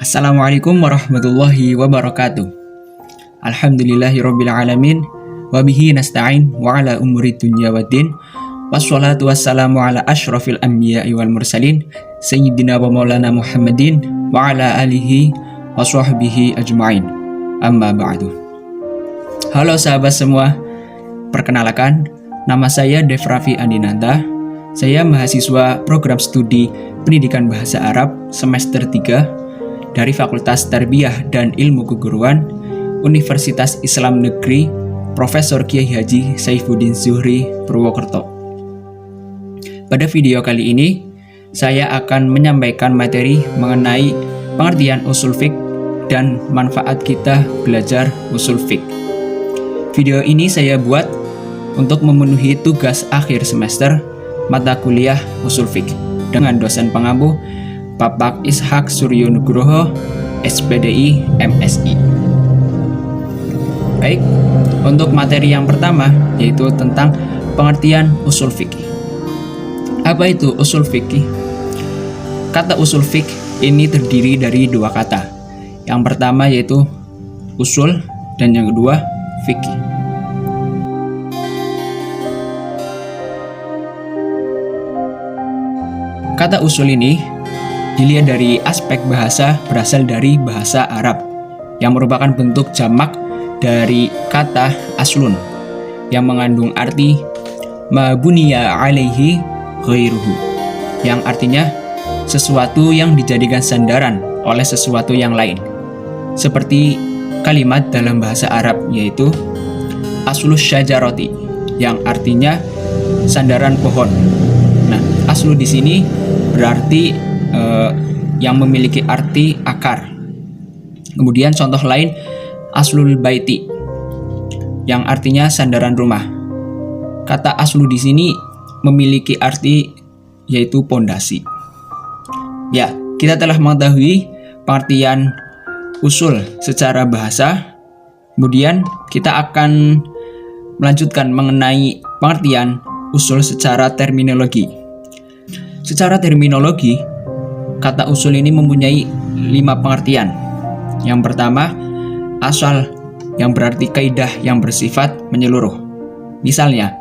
Assalamualaikum warahmatullahi wabarakatuh. Alhamdulillahirabbil alamin wa bihi nasta'in wa ala umuri dunya waddin. Wassalatu wassalamu ala asyrafil anbiya'i wal mursalin sayyidina wa maulana Muhammadin wa ala alihi wa sahbihi ajma'in. Amma ba'du. Halo sahabat semua. Perkenalkan, nama saya Dev Raffi Andinata. Saya mahasiswa program studi Pendidikan Bahasa Arab semester 3 dari Fakultas Tarbiyah dan Ilmu Keguruan Universitas Islam Negeri Profesor Kiai Haji Saifuddin Zuhri Purwokerto. Pada video kali ini, saya akan menyampaikan materi mengenai pengertian usul fiqh dan manfaat kita belajar usul fiqh. Video ini saya buat untuk memenuhi tugas akhir semester mata kuliah usul fiqh dengan dosen pengampu Bapak Ishak Suryo Nugroho, SPDI MSI. Baik, untuk materi yang pertama yaitu tentang pengertian usul fikih. Apa itu usul fikih? Kata usul fikih ini terdiri dari dua kata. Yang pertama yaitu usul dan yang kedua fikih. Kata usul ini dilihat dari aspek bahasa berasal dari bahasa Arab yang merupakan bentuk jamak dari kata aslun yang mengandung arti mabuniya alaihi ghairuhu, yang artinya sesuatu yang dijadikan sandaran oleh sesuatu yang lain. Seperti kalimat dalam bahasa Arab yaitu aslus syajarati yang artinya sandaran pohon. Nah, aslu di sini berarti yang memiliki arti akar. Kemudian contoh lain aslul baiti yang artinya sandaran rumah. Kata aslu di sini memiliki arti yaitu pondasi. Ya, kita telah mengetahui pengertian usul secara bahasa. Kemudian kita akan melanjutkan mengenai pengertian usul secara terminologi. Secara terminologi, kata usul ini mempunyai 5 pengertian. Yang pertama, asal yang berarti kaidah yang bersifat menyeluruh. Misalnya,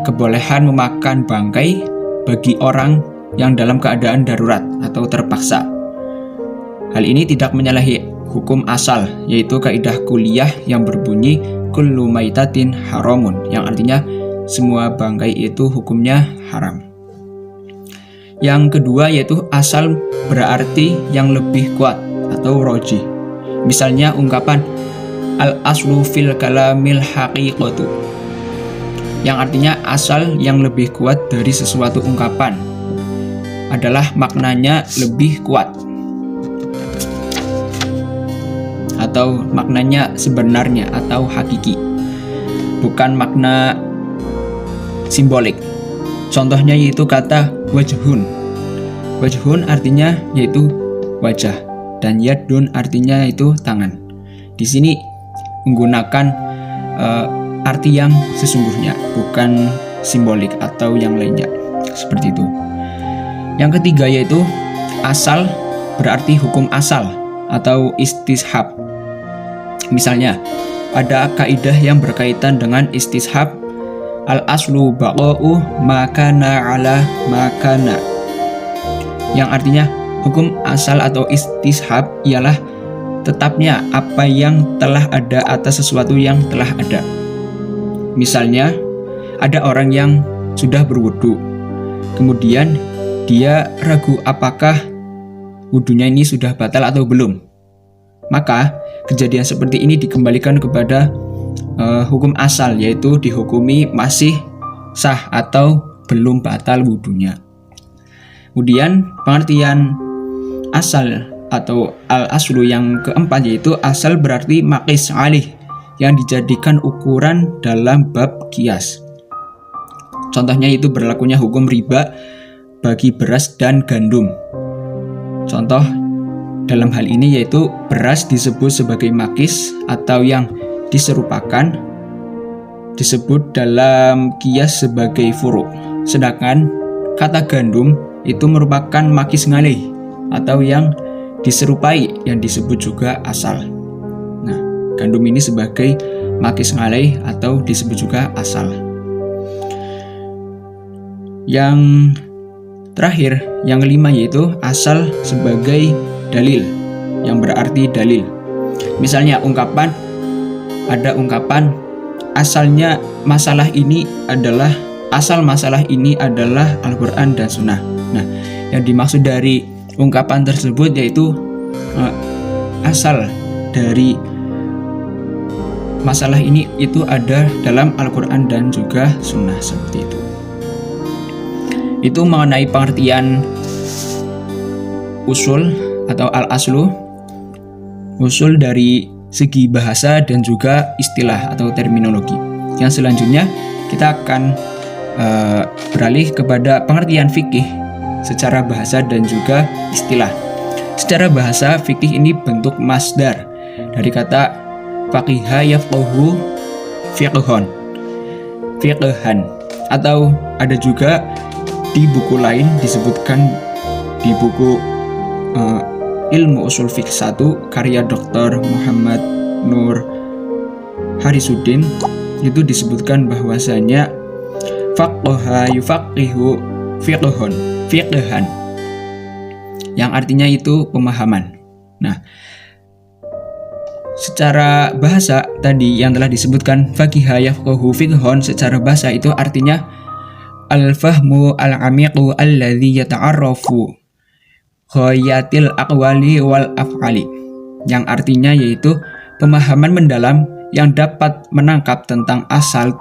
kebolehan memakan bangkai bagi orang yang dalam keadaan darurat atau terpaksa. Hal ini tidak menyalahi hukum asal, yaitu kaidah kuliah yang berbunyi kullu maitatin haramun, yang artinya semua bangkai itu hukumnya haram. Yang kedua yaitu asal berarti yang lebih kuat atau roji. Misalnya ungkapan al-aslu fil kalamil haqiqatu, yang artinya asal yang lebih kuat dari sesuatu ungkapan adalah maknanya lebih kuat atau maknanya sebenarnya atau hakiki, bukan makna simbolik. Contohnya yaitu kata wajhun. Wajhun artinya yaitu wajah dan yadun artinya itu tangan. Di sini menggunakan arti yang sesungguhnya, bukan simbolik atau yang lainnya. Seperti itu. Yang ketiga yaitu asal berarti hukum asal atau istishab. Misalnya, ada kaidah yang berkaitan dengan istishab. Al-aslu baqa'u makana ala makana, yang artinya hukum asal atau istishab ialah tetapnya apa yang telah ada atas sesuatu yang telah ada. Misalnya, ada orang yang sudah berwudu, kemudian dia ragu apakah wudunya ini sudah batal atau belum. Maka kejadian seperti ini dikembalikan kepada hukum asal, yaitu dihukumi masih sah atau belum batal wudunya. Kemudian pengertian asal atau al-aslu yang keempat yaitu asal berarti maqis alih, yang dijadikan ukuran dalam bab qiyas. Contohnya itu berlakunya hukum riba bagi beras dan gandum. Contoh dalam hal ini yaitu beras disebut sebagai maqis atau yang diserupakan disebut dalam qiyas sebagai furu'. Sedangkan kata gandum itu merupakan maqis ngalih atau yang diserupai yang disebut juga asal. Nah, gandum ini sebagai makis ngalai atau disebut juga asal. Yang terakhir, yang kelima, yaitu asal sebagai dalil, yang berarti dalil. Misalnya ada ungkapan asalnya masalah ini adalah Al-Quran dan Sunnah. Nah, yang dimaksud dari ungkapan tersebut yaitu asal dari masalah ini itu ada dalam Al-Quran dan juga Sunnah, seperti itu. Itu mengenai pengertian usul atau al-aslu, usul dari segi bahasa dan juga istilah atau terminologi. Yang selanjutnya kita akan beralih kepada pengertian fikih secara bahasa dan juga istilah. Secara bahasa, fikih ini bentuk masdar dari kata faqiha yafqahu fiqhan, atau ada juga di buku lain disebutkan di buku Ilmu Usul Fiqh 1 karya Dr. Muhammad Nur Harisuddin, itu disebutkan bahwasanya faqaha yufaqihu fiqhan, yang artinya itu pemahaman. Nah, secara bahasa tadi yang telah disebutkan faqiha yafqahu fiqhan, secara bahasa itu artinya al-fahmu al-amiqu alladhi yata'arrafu ghayatil aqwali wal af'ali, yang artinya yaitu pemahaman mendalam yang dapat menangkap tentang asal,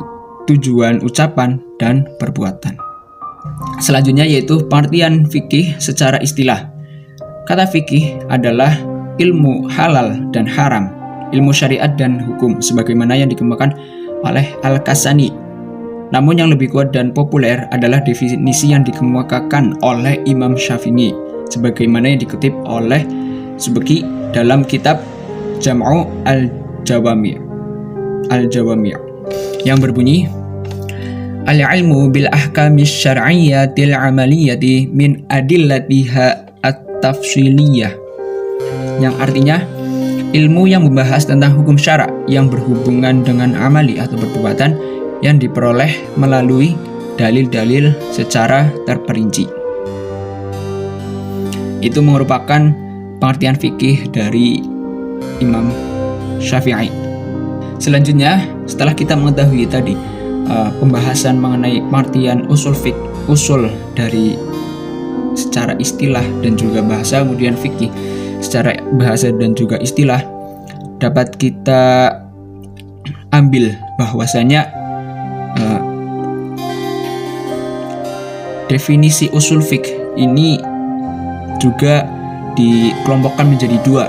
tujuan ucapan dan perbuatan. Selanjutnya yaitu pengertian fikih secara istilah. Kata fikih adalah ilmu halal dan haram, ilmu syariat dan hukum, sebagaimana yang dikembangkan oleh Al-Kasani. Namun yang lebih kuat dan populer adalah definisi yang dikemukakan oleh Imam Syafi'i, sebagaimana yang dikutip oleh Subki dalam kitab Jam'u al-Jawami' yang berbunyi al-ilmu bil ahkami syar'iyyatil amaliyati min adillatiha at-tafsiliyah, yang artinya ilmu yang membahas tentang hukum syara' yang berhubungan dengan amali atau perbuatan yang diperoleh melalui dalil-dalil secara terperinci. Itu merupakan pengertian fikih dari Imam Syafi'i. Selanjutnya, setelah kita mengetahui tadi pembahasan mengenai pengertian usul dari secara istilah dan juga bahasa, kemudian fikih secara bahasa dan juga istilah, dapat kita ambil bahwasanya definisi usul fikih ini juga dikelompokkan menjadi dua.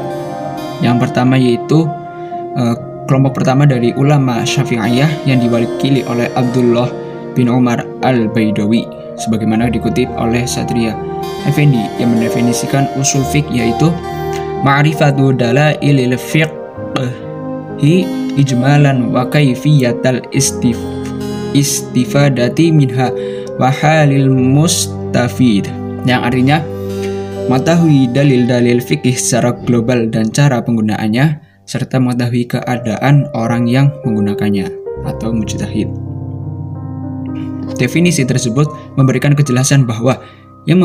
Yang pertama yaitu kelompok pertama dari ulama Syafi'iyah yang diwakili oleh Abdullah bin Umar al-Baidawi, sebagaimana dikutip oleh Satria Effendi, yang mendefinisikan usul fiqh yaitu ma'rifatu dalailil fiqhi ijmalan wa kaifiyatal istifadati minha wa halil mustafid, yang artinya mengetahui dalil-dalil fikih secara global dan cara penggunaannya, serta mengetahui keadaan orang yang menggunakannya atau mujtahid. Definisi tersebut memberikan kejelasan bahwa yang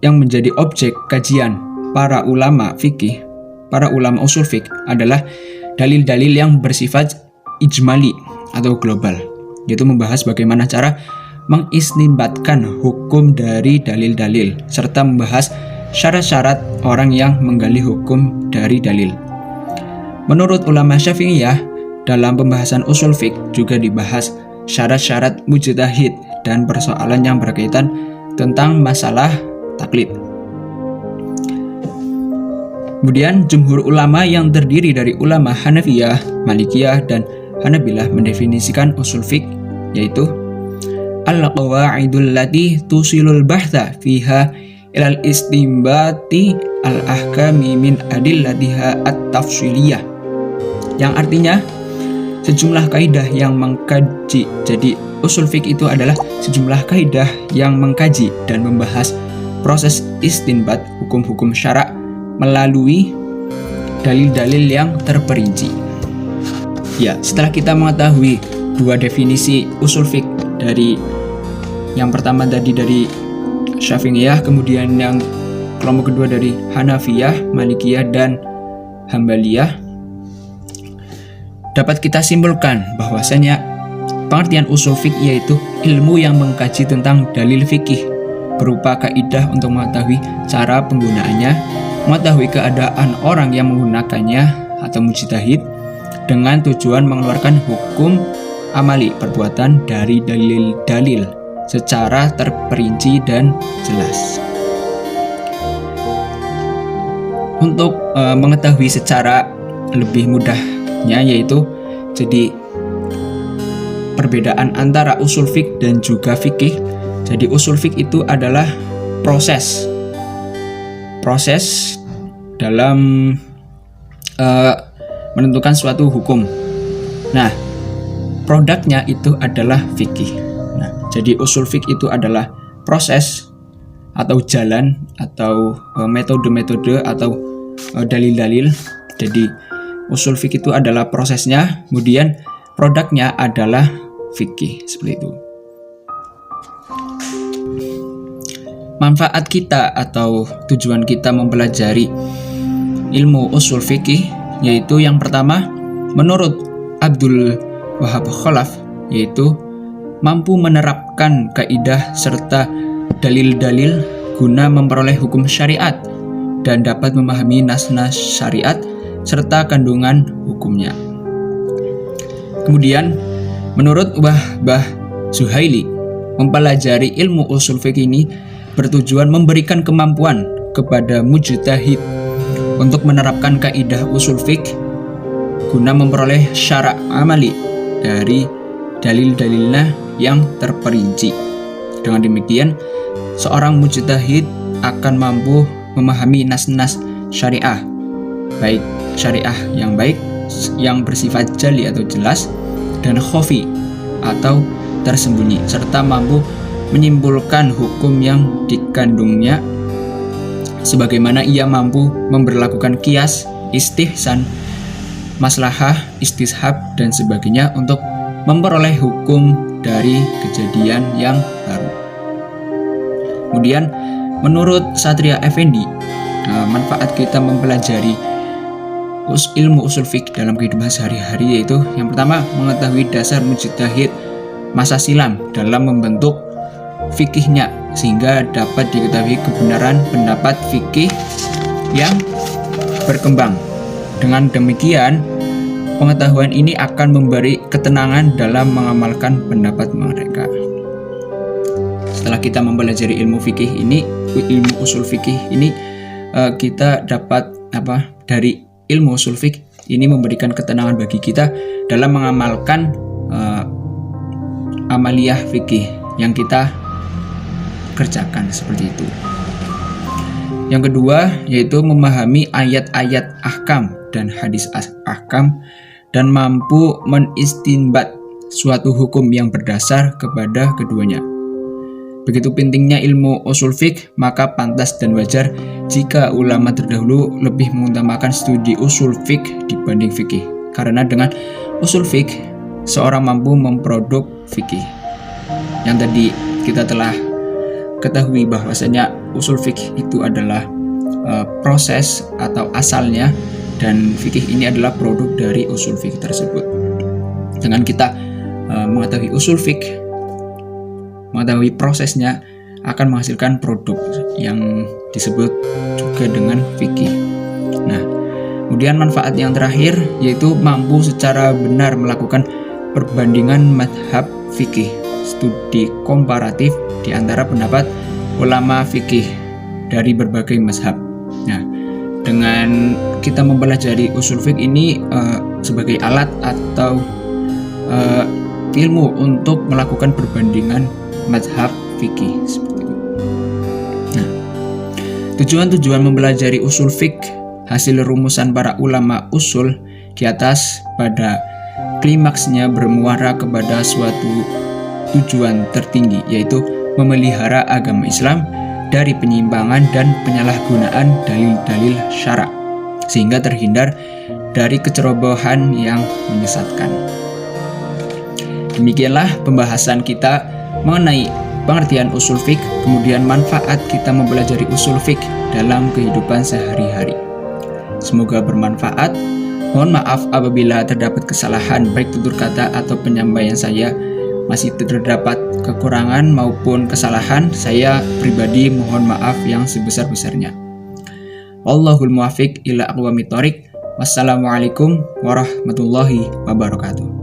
menjadi objek kajian para ulama fikih, para ulama usul fikih adalah dalil-dalil yang bersifat ijmali atau global, yaitu membahas bagaimana cara mengistinbatkan hukum dari dalil-dalil, serta membahas syarat-syarat orang yang menggali hukum dari dalil. Menurut ulama Syafi'iyah, dalam pembahasan usul fiqh juga dibahas syarat-syarat mujtahid dan persoalan yang berkaitan tentang masalah taklid. Kemudian jumhur ulama yang terdiri dari ulama Hanafiyah, Malikiyah, dan Hanabilah mendefinisikan usul fiqh yaitu al-qawaidul lati tusilul bahtha fiha ilal istimbati al-ahkami min adillatiha at-tafsiliyah, yang artinya sejumlah kaidah yang mengkaji. Jadi usul fiqh itu adalah sejumlah kaidah yang mengkaji dan membahas proses istinbat hukum-hukum syara' melalui dalil-dalil yang terperinci. Ya, setelah kita mengetahui dua definisi usul fiqh, dari yang pertama tadi dari Syafi'iyah, kemudian yang kelompok kedua dari Hanafiyah, Malikiyah, dan Hambaliyah, dapat kita simpulkan bahwasanya pengertian usul fiqh yaitu ilmu yang mengkaji tentang dalil fikih berupa kaidah untuk mengetahui cara penggunaannya, mengetahui keadaan orang yang menggunakannya atau mujtahid, dengan tujuan mengeluarkan hukum amali perbuatan dari dalil-dalil secara terperinci dan jelas. Untuk mengetahui secara lebih mudahnya, yaitu jadi perbedaan antara usul fiqh dan juga fikih. Jadi usul fiqh itu adalah proses dalam menentukan suatu hukum. Nah, produknya itu adalah fikih. Nah, jadi usul fiqh itu adalah proses atau jalan atau metode-metode atau dalil-dalil. Jadi usul fiqh itu adalah prosesnya, kemudian produknya adalah fikih, seperti itu. Manfaat kita atau tujuan kita mempelajari ilmu usul fikih yaitu yang pertama, menurut Abdul Wahab Khalaf, yaitu mampu menerapkan kaidah serta dalil-dalil guna memperoleh hukum syariat dan dapat memahami nas-nas syariat serta kandungan hukumnya. Kemudian, menurut Wahbah Zuhaili, mempelajari ilmu usul fikih ini bertujuan memberikan kemampuan kepada mujtahid untuk menerapkan kaidah usul fikih guna memperoleh syarak amali dari dalil-dalilnya yang terperinci. Dengan demikian, seorang mujtahid akan mampu memahami nas-nas syariah, baik syariah yang baik, yang bersifat jali atau jelas, dan khafi atau tersembunyi, serta mampu menyimpulkan hukum yang dikandungnya, sebagaimana ia mampu memberlakukan qiyas, istihsan, maslahah, istishab, dan sebagainya untuk memperoleh hukum dari kejadian yang baru. Kemudian, menurut Satria Effendi, manfaat kita mempelajari ilmu usul fiqh dalam kehidupan sehari-hari yaitu yang pertama, mengetahui dasar mujtahid masa silam dalam membentuk fikihnya sehingga dapat diketahui kebenaran pendapat fikih yang berkembang. Dengan demikian, pengetahuan ini akan memberi ketenangan dalam mengamalkan pendapat mereka. Setelah kita mempelajari ilmu fikih ini, ilmu usul fikih ini, kita dapat dari ilmu usul fikih ini memberikan ketenangan bagi kita dalam mengamalkan amaliyah fikih yang kita kerjakan, seperti itu. Yang kedua yaitu memahami ayat-ayat ahkam dan hadis ahkam dan mampu menistinbat suatu hukum yang berdasar kepada keduanya. Begitu pentingnya ilmu usul fiqh, maka pantas dan wajar jika ulama terdahulu lebih mengutamakan studi usul fiqh dibanding fikih. Karena dengan usul fiqh, seorang mampu memproduk fikih. Yang tadi kita telah ketahui bahwasanya usul fikih itu adalah proses atau asalnya, dan fikih ini adalah produk dari usul fikih tersebut. Dengan kita mengetahui usul fikih, mengetahui prosesnya, akan menghasilkan produk yang disebut juga dengan fikih. Nah, kemudian manfaat yang terakhir yaitu mampu secara benar melakukan perbandingan mazhab fikih, studi komparatif di antara pendapat ulama fikih dari berbagai mazhab. Nah, dengan kita mempelajari usul fikih ini sebagai alat atau ilmu untuk melakukan perbandingan mazhab fikih, seperti itu. Nah, tujuan-tujuan mempelajari usul fikih hasil rumusan para ulama usul di atas pada klimaksnya bermuara kepada suatu tujuan tertinggi, yaitu memelihara agama Islam dari penyimpangan dan penyalahgunaan dalil-dalil syara, sehingga terhindar dari kecerobohan yang menyesatkan. Demikianlah pembahasan kita mengenai pengertian usul fiqh, kemudian manfaat kita mempelajari usul fiqh dalam kehidupan sehari-hari. Semoga bermanfaat. Mohon maaf apabila terdapat kesalahan baik tutur kata atau penyampaian saya masih terdapat kekurangan maupun kesalahan. Saya pribadi mohon maaf yang sebesar-besarnya. Wallahul muwaffiq ila aqwamit thoriq. Wassalamualaikum warahmatullahi wabarakatuh.